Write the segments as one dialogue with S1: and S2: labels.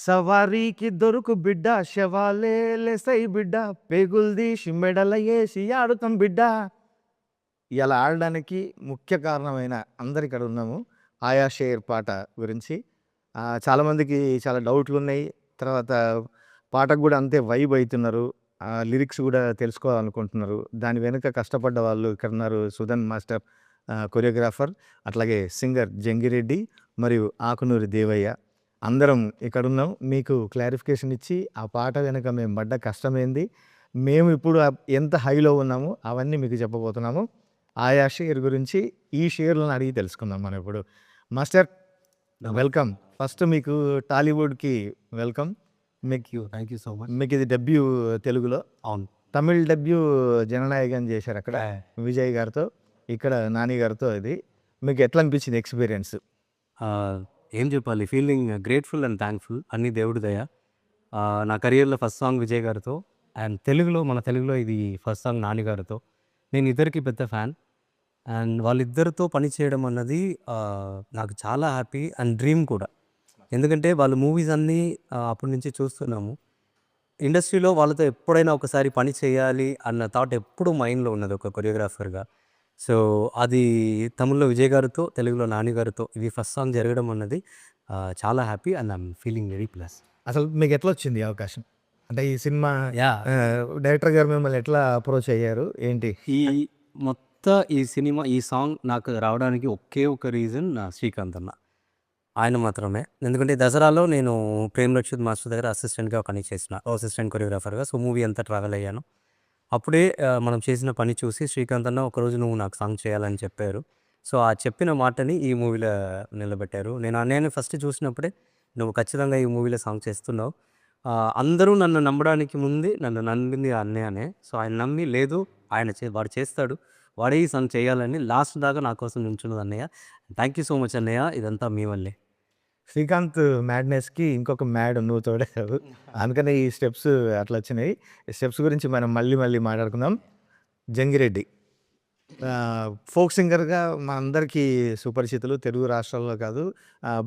S1: సవారీకి దొరుకు బిడ్డ శవాలే లేసై బిడ్డ పేగుల్దీసి మెడల ఏసి ఆడుతాం బిడ్డ. ఇలా ఆడడానికి ముఖ్య కారణమైన అందరు ఇక్కడ ఉన్నాము. ఆయా షేర్ పాట గురించి చాలామందికి చాలా డౌట్లున్నాయి. తర్వాత పాటకు కూడా అంతే వైబ్ అవుతున్నారు. లిరిక్స్ కూడా తెలుసుకోవాలనుకుంటున్నారు. దాని వెనుక కష్టపడ్డ వాళ్ళు ఇక్కడ ఉన్నారు. సుధన్ మాస్టర్ కొరియోగ్రాఫర్, అట్లాగే సింగర్ జంగిరెడ్డి మరియు ఆకునూరి దేవయ్య. అందరం ఇక్కడున్నాం. మీకు క్లారిఫికేషన్ ఇచ్చి ఆ పాట వెనక మేము పడ్డ కష్టమేంది, మేము ఇప్పుడు ఎంత హైలో ఉన్నామో అవన్నీ మీకు చెప్పబోతున్నాము. ఆయా షేర్ గురించి ఈ షేర్లను అడిగి తెలుసుకుందాం మనం ఇప్పుడు. Master welcome. ఫస్ట్ మీకు టాలీవుడ్కి welcome.
S2: Thank you so much.
S1: మీకు ఇది డెబ్యూ తెలుగులో.
S2: అవును.
S1: తమిళ్ డెబ్యూ జననాయకన్ చేశారు అక్కడ విజయ్ గారితో, ఇక్కడ నాని గారితో. ఇది మీకు ఎట్లా అనిపించింది ఎక్స్పీరియన్స్?
S2: ఏం చెప్పాలి, ఫీలింగ్ గ్రేట్ఫుల్ అండ్ థ్యాంక్ఫుల్. అన్ని దేవుడి దయ. నా కెరియర్లో ఫస్ట్ సాంగ్ విజయ్ గారితో, అండ్ మన తెలుగులో ఇది ఫస్ట్ సాంగ్ నాని గారితో. నేను ఇద్దరికి పెద్ద ఫ్యాన్, అండ్ వాళ్ళిద్దరితో పనిచేయడం అన్నది నాకు చాలా హ్యాపీ అండ్ డ్రీమ్ కూడా. ఎందుకంటే వాళ్ళ మూవీస్ అన్నీ అప్పటి నుంచి చూస్తున్నాము. ఇండస్ట్రీలో వాళ్ళతో ఎప్పుడైనా ఒకసారి పని చేయాలి అన్న థాట్ ఎప్పుడు మైండ్లో ఉన్నది ఒక కొరియోగ్రాఫర్గా. సో అది తమిళ్లో విజయ్ గారితో, తెలుగులో నాని గారితో ఇది ఫస్ట్ సాంగ్ జరగడం అన్నది చాలా happy and I'm feeling very plus.
S1: అసలు మీకు ఎట్లా వచ్చింది ఈ అవకాశం? అంటే ఈ సినిమా
S2: యా
S1: డైరెక్టర్ గారు మిమ్మల్ని ఎట్లా అప్రోచ్ అయ్యారు ఏంటి?
S2: ఈ సినిమా, ఈ సాంగ్ నాకు రావడానికి ఒకే ఒక రీజన్ శ్రీకాంత్ అన్న. ఆయన మాత్రమే. ఎందుకంటే దసరాలో నేను ప్రేమ్ రక్షిత్ మాస్టర్ దగ్గర అసిస్టెంట్గా పని చేసిన, అసిస్టెంట్ కొరియోగ్రాఫర్గా. సో మూవీ అంతా ట్రావెల్ అయ్యాను. అప్పుడే మనం చేసిన పని చూసి శ్రీకాంత్ అన్న ఒకరోజు నువ్వు నాకు సాంగ్ చేయాలని చెప్పారు. సో ఆ చెప్పిన మాటని ఈ మూవీలో నిలబెట్టారు. నేను అన్నయ్యని ఫస్ట్ చూసినప్పుడే నువ్వు ఖచ్చితంగా ఈ మూవీలో సాంగ్ చేస్తున్నావు. అందరూ నన్ను నమ్మడానికి ముందే నన్ను నమ్మింది అన్నయ్యనే. సో ఆయన నమ్మి లేదు వాడు చేస్తాడు, వాడే ఈ సాంగ్ చేయాలని లాస్ట్ దాకా నా కోసం నిల్చున్నది అన్నయ్య. థ్యాంక్ యూ సో మచ్ అన్నయ్య, ఇదంతా మీ వల్లే.
S1: శ్రీకాంత్ మ్యాడ్నెస్కి ఇంకొక మ్యాడ్ నువ్వు తోడేశావు. అందుకనే ఈ స్టెప్స్ అట్లా వచ్చినాయి. ఈ స్టెప్స్ గురించి మనం మళ్ళీ మాట్లాడుకుందాం. జంగిరెడ్డి ఫోక్ సింగర్గా మా అందరికీ సుపరిచితులు. తెలుగు రాష్ట్రాల్లో కాదు,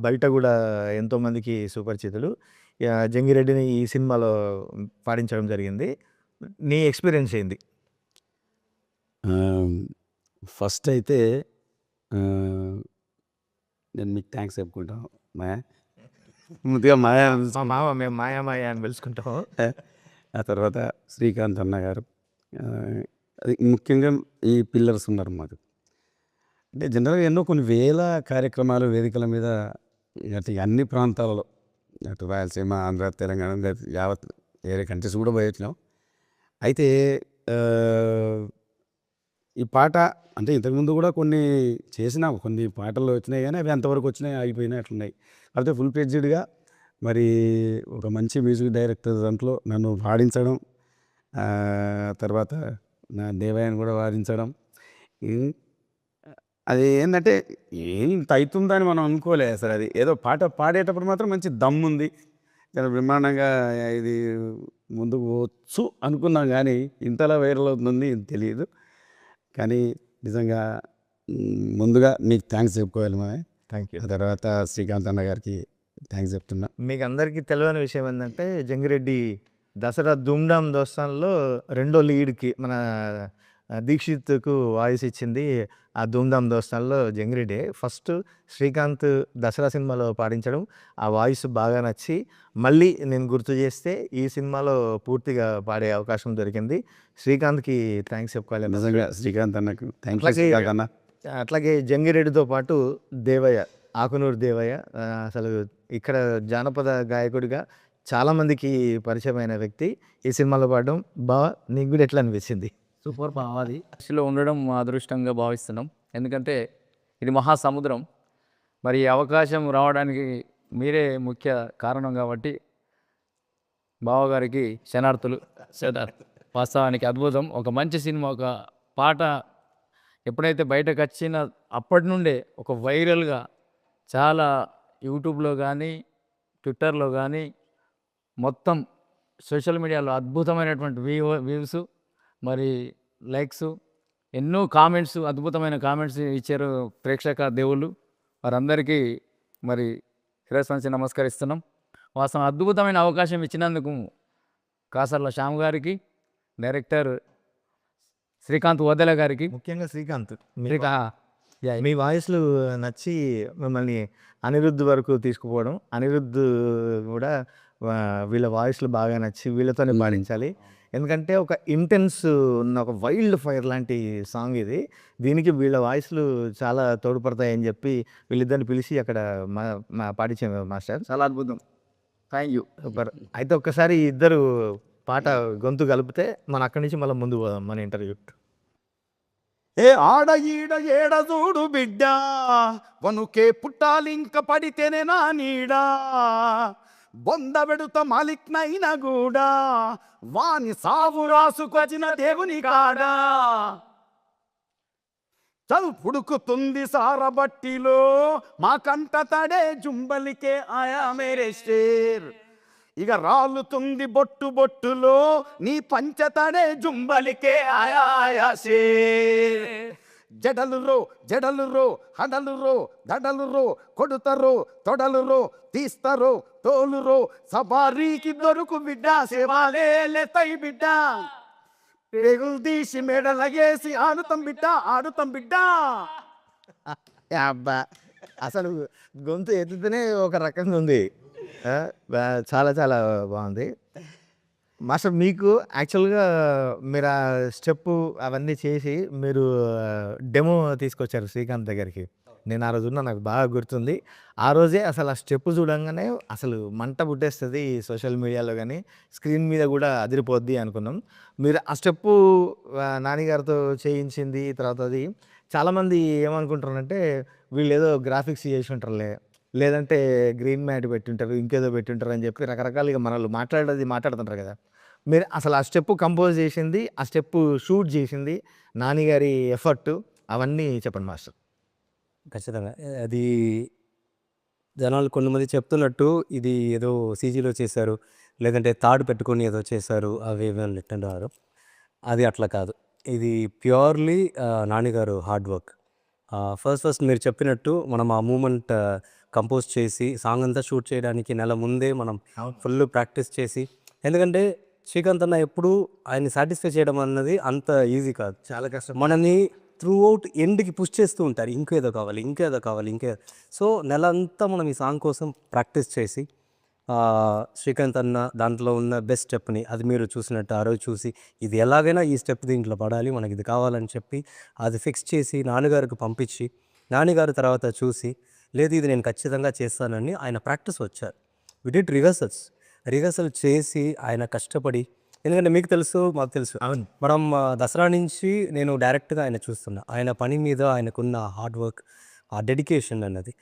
S1: బయట కూడా ఎంతోమందికి సుపరిచితులు. జంగిరెడ్డిని ఈ సినిమాలో పాడించడం జరిగింది. నీ ఎక్స్పీరియన్స్ ఏంది?
S3: ఫస్ట్ అయితే నేను మీకు థ్యాంక్స్ చెప్పుకుంటాను మాయా. ముందుగా మాయా
S1: మా మామ, మేము మాయా అని పిలుచుకుంటాం.
S3: ఆ తర్వాత శ్రీకాంత్ అన్న గారు, అది ముఖ్యంగా ఈ పిల్లర్స్ ఉన్నారు మాకు. అంటే జనరల్గా ఎన్నో కొన్ని వేల కార్యక్రమాలు వేదికల మీద అటు అన్ని ప్రాంతాలలో, అటు రాయలసీమ, ఆంధ్ర, తెలంగాణ, యావత్ వేరే కంట్రీస్ కూడా పోయొచ్చినాం. అయితే ఈ పాట అంటే ఇంతకుముందు కూడా కొన్ని చేసినాం, కొన్ని పాటలు వచ్చినాయి కానీ అవి ఎంతవరకు వచ్చినాయి ఆగిపోయినాయి అట్లున్నాయి. కాకపోతే ఫుల్ ఫ్లెడ్జ్డ్గా మరి ఒక మంచి మ్యూజిక్ డైరెక్టర్ దాంట్లో నన్ను పాడించడం, తర్వాత నా దేవయ్యను కూడా వాడించడం, అది ఏంటంటే ఇంత అవుతుందని మనం అనుకోలేదు అసలు. అది ఏదో పాట పాడేటప్పుడు మాత్రం మంచి దమ్ ఉంది, చాలా బ్రహ్మాండంగా ఇది ముందుకు వచ్చు అనుకున్నాం. కానీ ఇంతలా వైరల్ అవుతుంది తెలియదు. కానీ నిజంగా ముందుగా మీకు థ్యాంక్స్ చెప్పుకోవాలి మా.
S1: Thank you.
S3: తర్వాత శ్రీకాంత్ అన్న గారికి థ్యాంక్స్ చెప్తున్నా.
S1: మీకు అందరికీ తెలియని విషయం ఏంటంటే జంగిరెడ్డి దసరా ధూమ్ధామ్ దోస్తాన్లో రెండో లీడ్కి మన దీక్షిత్కు వాయిస్ ఇచ్చింది. ఆ ధూమ్ధామ్ దోస్తాన్లో జంగిరెడ్డి ఫస్ట్ శ్రీకాంత్ దసరా సినిమాలో పాడించడం, ఆ వాయిస్ బాగా నచ్చి మళ్ళీ నేను గుర్తు చేస్తే ఈ సినిమాలో పూర్తిగా పాడే అవకాశం దొరికింది. శ్రీకాంత్కి థ్యాంక్స్ చెప్పుకోవాలి
S3: నిజంగా. శ్రీకాంత్ అన్నకు థ్యాంక్ యూ శ్రీకాంత్ అన్న.
S1: అట్లాగే జంగిరెడ్డితో పాటు దేవయ్య, ఆకునూరు దేవయ్య అసలు ఇక్కడ జానపద గాయకుడిగా చాలామందికి పరిచయమైన వ్యక్తి. ఈ సినిమాలో పాడడం నీకు కూడా ఎట్లా అనిపించింది?
S4: సూపర్ అది కృషిలో ఉండడం మా అదృష్టంగా భావిస్తున్నాం. ఎందుకంటే ఇది మహాసముద్రం. మరి ఈ అవకాశం రావడానికి మీరే ముఖ్య కారణం కాబట్టి బావగారికి శనార్థులు. వాస్తవానికి అద్భుతం. ఒక మంచి సినిమా, ఒక పాట ఎప్పుడైతే బయటకు వచ్చిన అప్పటి నుండే ఒక వైరల్గా చాలా యూట్యూబ్లో కానీ, ట్విట్టర్లో కానీ, మొత్తం సోషల్ మీడియాలో అద్భుతమైనటువంటి వ్యూస్, మరి లైక్స్, ఎన్నో కామెంట్స్, అద్భుతమైన కామెంట్స్ ఇచ్చారు ప్రేక్షక దేవుళ్ళు. వారందరికీ మరి శిరస్సు వంచి నమస్కరిస్తున్నాం. వాస్తవం అద్భుతమైన అవకాశం ఇచ్చినందుకు కాసర్ల శ్యామ్ గారికి, డైరెక్టర్ శ్రీకాంత్ వదల గారికి,
S1: ముఖ్యంగా శ్రీకాంత్
S4: యా,
S1: మీ వాయిస్లు నచ్చి మిమ్మల్ని అనిరుద్ధ్ వరకు తీసుకుపోవడం, అనిరుద్ధ్ కూడా వీళ్ళ వాయిస్లు బాగా నచ్చి వీళ్ళతోనే పాడించాలి. ఎందుకంటే ఒక ఇంటెన్స్ ఉన్న ఒక వైల్డ్ ఫైర్ లాంటి సాంగ్ ఇది. దీనికి వీళ్ళ వాయిస్లు చాలా తోడ్పడతాయని చెప్పి వీళ్ళిద్దరిని పిలిచి అక్కడ పాడించాము మాస్టర్.
S4: చాలా అద్భుతం. Thank you.
S1: సూపర్. అయితే ఒక్కసారి ఈ ఇద్దరు పాట గొంతు కలిపితే మనం అక్కడి నుంచి మళ్ళీ ముందు పోదాం మన ఇంటర్వ్యూ.
S3: ఏ ఆడ ఈడ ఏడ చూడు బిడ్డ వనుకే పుట్టాలింక పడితేనే నా నీడా బొంద పెడుత మాలిక్నైన గూడా వాని సావు రాసుకొచ్చిన దేవుని కాడా చదువు పుడుకుతుంది సారబట్టిలో మా కంట తడే జుంబలికే ఆయా మేరే షేర్ ఇక రాలుతుంది బొట్టు బొట్టులో నీ పంచతడే జుంబలికే ఆయా ఆయా షేర్ జడలు రో హడలు దడలు కొడుతరో తొడలు తీస్తరో తోలురో సబారీకి దొరుకు బిడ్డ సేవాలే తై బిడ్డ పేగులు తీసి మెడలగేసి ఆడుతాం బిడ్డ
S1: అబ్బా, అసలు గొంతు ఎత్తుతూనే ఒక రకంగా ఉంది. చాలా చాలా బాగుంది మాస్టర్. మీకు యాక్చువల్గా మీరు ఆ స్టెప్ అవన్నీ చేసి మీరు డెమో తీసుకొచ్చారు శ్రీకాంత్ దగ్గరికి. నేను ఆ రోజు ఉన్నా, నాకు బాగా గుర్తుంది. ఆ రోజే అసలు ఆ స్టెప్ చూడంగానే అసలు మంట పుట్టేస్తుంది సోషల్ మీడియాలో, కానీ స్క్రీన్ మీద కూడా అదిరిపోద్ది అనుకున్నాం. మీరు ఆ స్టెప్పు నానిగారితో చేయించింది. తర్వాత అది చాలామంది ఏమనుకుంటారంటే వీళ్ళు ఏదో గ్రాఫిక్స్ చేసి ఉంటారులే, లేదంటే గ్రీన్ మ్యాట్ పెట్టింటారు, ఇంకేదో పెట్టింటారు అని చెప్పి రకరకాలుగా మనల్ని మాట్లాడుతుంటారు కదా. మీరు అసలు ఆ స్టెప్ కంపోజ్ చేసింది, ఆ స్టెప్ షూట్ చేసింది, నానిగారి ఎఫర్ట్, అవన్నీ చెప్పండి మాస్టర్.
S2: ఖచ్చితంగా అది జనాలు కొంతమంది చెప్తున్నట్టు ఇది ఏదో సీజీలో చేశారు, లేదంటే తాడు పెట్టుకొని ఏదో చేశారు, అవి ఇవి అని అంటున్నారు. అది అట్లా కాదు. ఇది ప్యూర్లీ నానిగారు హార్డ్ వర్క్. ఫస్ట్ మీరు చెప్పినట్టు మనం ఆ మూమెంట్ కంపోజ్ చేసి సాంగ్ అంతా షూట్ చేయడానికి నెల ముందే మనం ఫుల్ ప్రాక్టీస్ చేసి, ఎందుకంటే శ్రీకాంత్ అన్న ఎప్పుడు ఆయన్ని సాటిస్ఫై చేయడం అన్నది అంత ఈజీ కాదు,
S1: చాలా కష్టం.
S2: మనని త్రూ అవుట్ ఎండ్కి పుష్ చేస్తూ ఉంటారు, ఇంకేదో కావాలి. సో నెల అంతా మనం ఈ సాంగ్ కోసం ప్రాక్టీస్ చేసి శ్రీకాంత్ అన్న దాంట్లో ఉన్న బెస్ట్ స్టెప్ని, అది మీరు చూసినట్టు ఆ రోజు చూసి ఇది ఎలాగైనా ఈ స్టెప్ దీంట్లో పడాలి, మనకి ఇది కావాలని చెప్పి అది ఫిక్స్ చేసి నాన్నగారికి పంపించి, నాన్నగారు తర్వాత చూసి లేదు ఇది నేను ఖచ్చితంగా చేస్తానని ఆయన ప్రాక్టీస్ వచ్చారు. వి డిడ్ రిహర్సల్ చేసి ఆయన కష్టపడి, ఎందుకంటే మీకు తెలుసు మాకు తెలుసు,
S1: అవును,
S2: మనం దసరా నుంచి నేను డైరెక్ట్గా ఆయన చూస్తున్నా, ఆయన పని మీద ఆయనకున్న హార్డ్ వర్క్, ఆ డెడికేషన్ అన్నది.